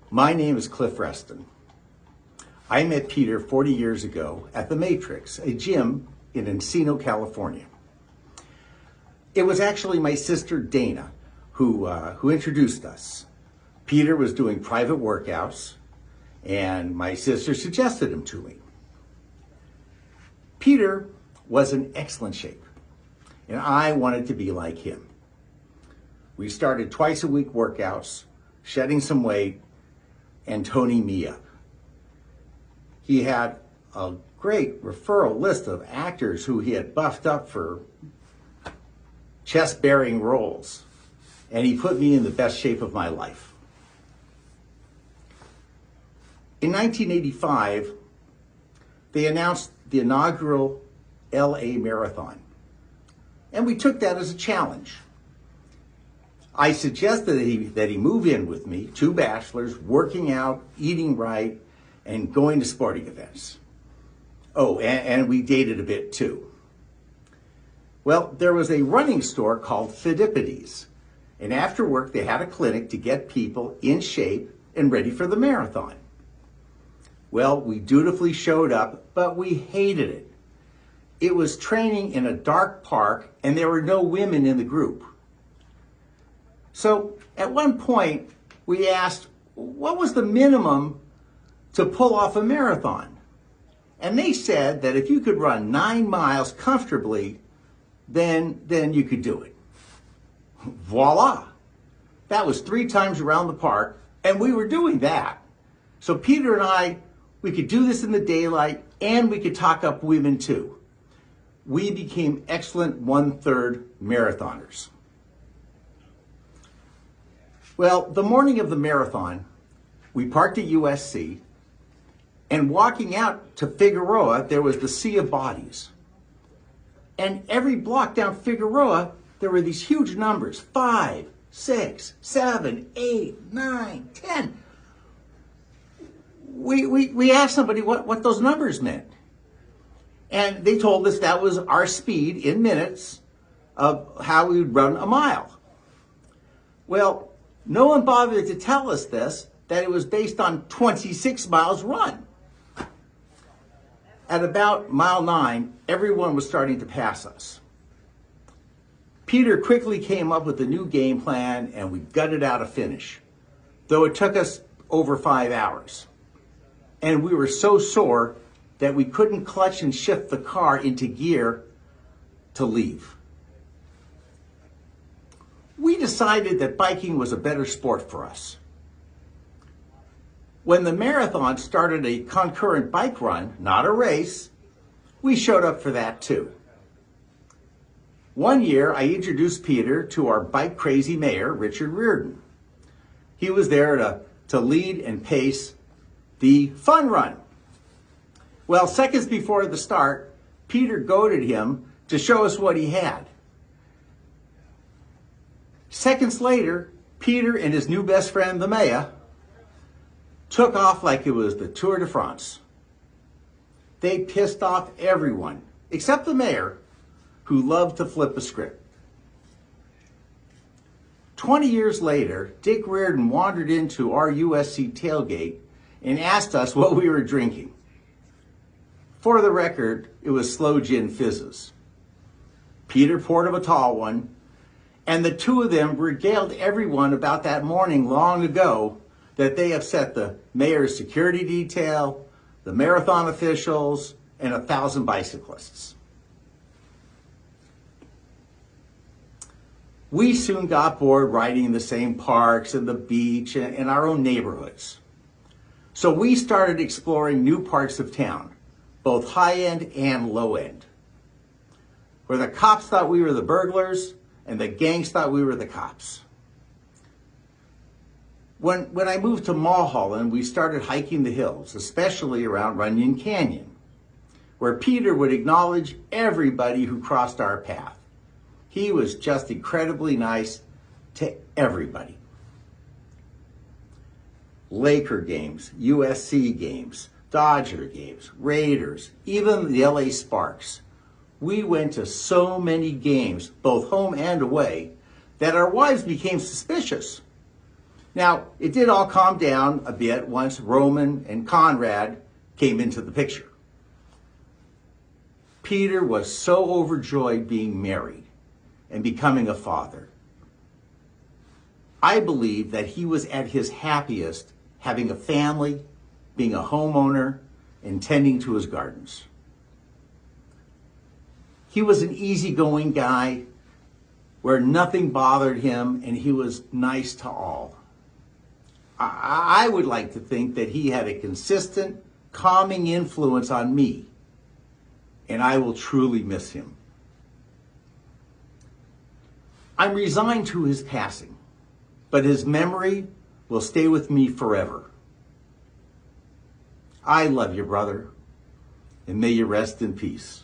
My name is Cliff Reston. I met Peter 40 years ago at the Matrix, a gym in Encino, California. It was actually my sister Dana who introduced us. Peter was doing private workouts, and my sister suggested him to me. Peter was in excellent shape, and I wanted to be like him. We started twice a week workouts, shedding some weight, and toning me up. He had a great referral list of actors who he had buffed up for chest-bearing roles, and he put me in the best shape of my life. In 1985, they announced the inaugural LA Marathon, and we took that as a challenge. I suggested that he move in with me, two bachelors, working out, eating right, and going to sporting events. Oh, and we dated a bit too. Well, there was a running store called Fidipides, and after work they had a clinic to get people in shape and ready for the marathon. Well, we dutifully showed up, but we hated it. It was training in a dark park, and there were no women in the group. So at one point, we asked, what was the minimum to pull off a marathon? And they said that if you could run 9 miles comfortably, then you could do it. Voila! That was 3 times around the park, and we were doing that. So Peter and I, we could do this in the daylight, and we could talk up women too. We became excellent 1/3 marathoners. Well, the morning of the marathon, we parked at USC, and walking out to Figueroa, there was the sea of bodies. And every block down Figueroa, there were these huge numbers, 5, 6, 7, 8, 9, 10. We asked somebody what those numbers meant. And they told us that was our speed in minutes of how we would run a mile. Well, no one bothered to tell us this, that it was based on 26 miles run. At about mile 9, everyone was starting to pass us. Peter quickly came up with a new game plan, and we gutted out a finish, though it took us over 5 hours. And we were so sore that we couldn't clutch and shift the car into gear to leave. We decided that biking was a better sport for us. When the marathon started a concurrent bike run, not a race, we showed up for that too. One year, I introduced Peter to our bike-crazy mayor, Richard Reardon. He was there to lead and pace the fun run. Well, seconds before the start, Peter goaded him to show us what he had. Seconds later, Peter and his new best friend, the mayor, took off like it was the Tour de France. They pissed off everyone, except the mayor, who loved to flip a script. 20 years later, Dick Reardon wandered into our USC tailgate and asked us what we were drinking. For the record, it was slow gin fizzes. Peter poured him a tall one, and the two of them regaled everyone about that morning long ago that they upset the mayor's security detail, the marathon officials, and 1,000 bicyclists. We soon got bored riding in the same parks and the beach and our own neighborhoods. So we started exploring new parts of town, both high-end and low-end, where the cops thought we were the burglars and the gangs thought we were the cops. When I moved to Mulholland, we started hiking the hills, especially around Runyon Canyon, where Peter would acknowledge everybody who crossed our path. He was just incredibly nice to everybody. Laker games, USC games, Dodger games, Raiders, even the LA Sparks. We went to so many games, both home and away, that our wives became suspicious. Now, it did all calm down a bit once Roman and Conrad came into the picture. Peter was so overjoyed being married and becoming a father. I believe that he was at his happiest having a family, being a homeowner, and tending to his gardens. He was an easygoing guy where nothing bothered him, and he was nice to all. I would like to think that he had a consistent, calming influence on me, and I will truly miss him. I'm resigned to his passing, but his memory will stay with me forever. I love you, brother, and may you rest in peace.